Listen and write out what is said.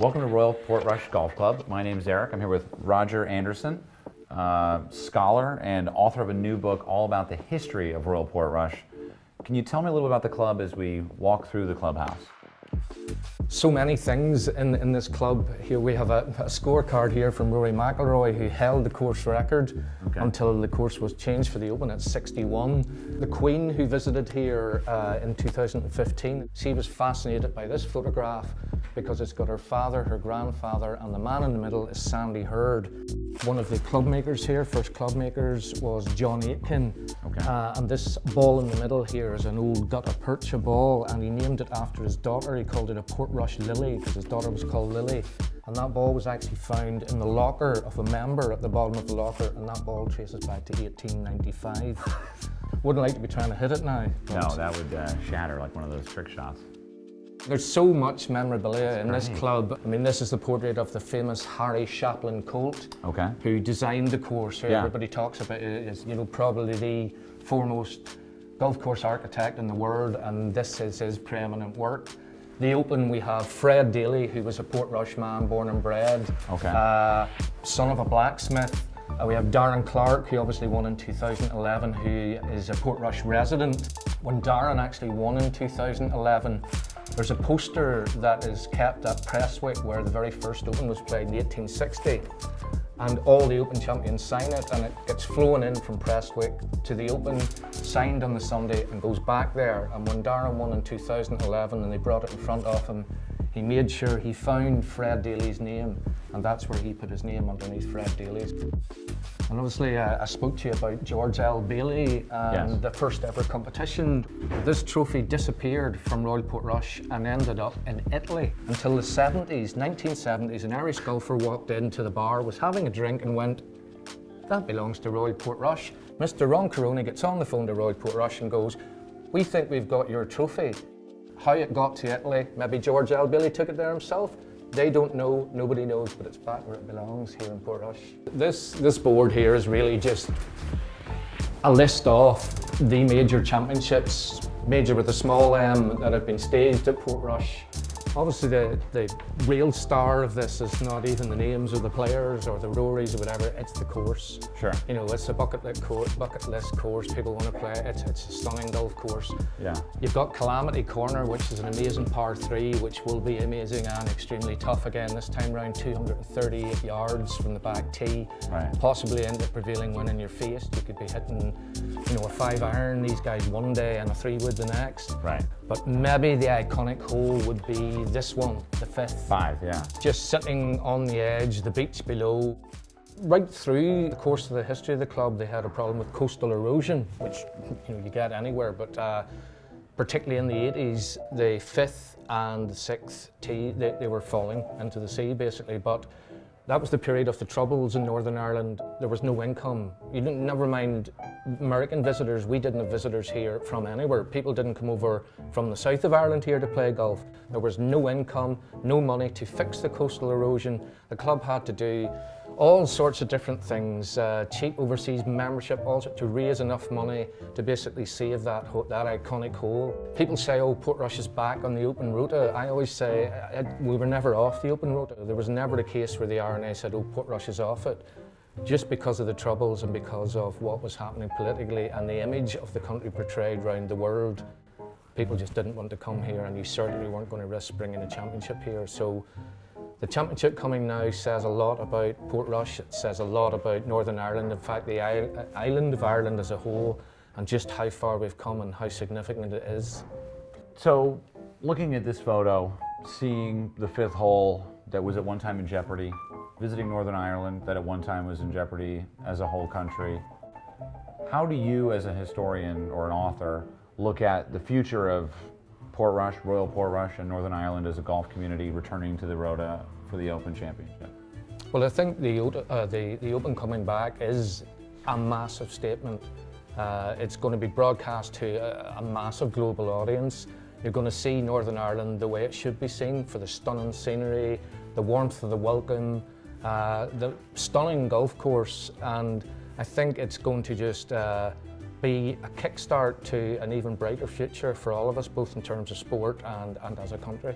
Welcome to Royal Portrush Golf Club. My name is Erik. I'm here with Roger Anderson, scholar and author of a new book all about the history of Royal Portrush. Can you tell me a little about the club as we walk through the clubhouse? So many things in this club. Here we have a scorecard here from Rory McIlroy, who held the course record until the course was changed for the Open at 61. The Queen, who visited here in 2015, she was fascinated by this photograph because it's got her father, her grandfather, and the man in the middle is Sandy Hurd. One of the club makers here, first club makers, was John Aitken. And this ball in the middle here is an old gutta percha ball, and he named it after his daughter. He called it a Portrush Lily because his daughter was called Lily. And that ball was actually found in the locker of a member at the bottom of the locker, and that ball traces back to 1895. Wouldn't like to be trying to hit it now. No, that would shatter like one of those trick shots. There's so much memorabilia in this club. I mean, this is the portrait of the famous Harry Chaplin Colt, who designed the course, who everybody talks about. Is, you know, probably the foremost golf course architect in the world, and this is his preeminent work. The Open, we have Fred Daly, who was a Portrush man, born and bred, son of a blacksmith. We have Darren Clark, who obviously won in 2011, who is a Portrush resident. When Darren actually won in 2011, there's a poster that is kept at Prestwick where the very first Open was played in 1860. And all the Open champions sign it, and it gets flown in from Prestwick to the Open, signed on the Sunday, and goes back there. And when Darren won in 2011 and they brought it in front of him, he made sure he found Fred Daly's name, and that's where he put his name underneath Fred Daly's. And obviously I spoke to you about George L. Bailey and the first ever competition. This trophy disappeared from Royal Portrush and ended up in Italy until the 70s, 1970s. An Irish golfer walked into the bar, was having a drink and went, "That belongs to Royal Portrush." Mr. Ron Corona gets on the phone to Royal Portrush and goes, "We think we've got your trophy." How it got to Italy, maybe George L. Bailey took it there himself. They don't know, nobody knows, but it's back where it belongs, here in Portrush. This board here is really just a list of the major championships, major with a small m, that have been staged at Portrush. Obviously the real star of this is not even the names of the players or the Rorys or whatever, it's the course. Sure. You know, it's a bucket list course, people want to play it, it's a stunning golf course. Yeah. You've got Calamity Corner, which is an amazing par 3, which will be amazing and extremely tough again, this time round 238 yards from the back tee. Possibly end up prevailing win in your face. You could be hitting, you know, a 5-iron these guys one day and a 3-wood the next. But maybe the iconic hole would be this one, the 5th. 5, yeah. Just sitting on the edge, the beach below. Right through the course of the history of the club, they had a problem with coastal erosion, which you get anywhere, but particularly in the 80s, the 5th and the 6th tee, they were falling into the sea basically. But that was the period of the Troubles in Northern Ireland. There was no income. You didn't, never mind American visitors, we didn't have visitors here from anywhere. People didn't come over from the south of Ireland here to play golf. There was no income, no money to fix the coastal erosion. The club had to do all sorts of different things, cheap overseas membership, also to raise enough money to basically save that iconic hole. People say, oh, Portrush is back on the Open rota. I always say, we were never off the Open rota. There was never a case where the R&A said, oh, Portrush is off it. Just because of the Troubles and because of what was happening politically and the image of the country portrayed around the world, people just didn't want to come here, and you certainly weren't going to risk bringing a championship here. So the championship coming now says a lot about Portrush, it says a lot about Northern Ireland, in fact the island of Ireland as a whole, and just how far we've come and how significant it is. So, looking at this photo, seeing the 5th hole that was at one time in jeopardy, visiting Northern Ireland that at one time was in jeopardy as a whole country, how do you as a historian or an author look at the future of Portrush, Royal Portrush, and Northern Ireland as a golf community returning to the Rota for the Open Championship? Well, I think the Open coming back is a massive statement. It's going to be broadcast to a massive global audience. You're going to see Northern Ireland the way it should be seen, for the stunning scenery, the warmth of the welcome, the stunning golf course, and I think it's going to just be a kickstart to an even brighter future for all of us, both in terms of sport and as a country.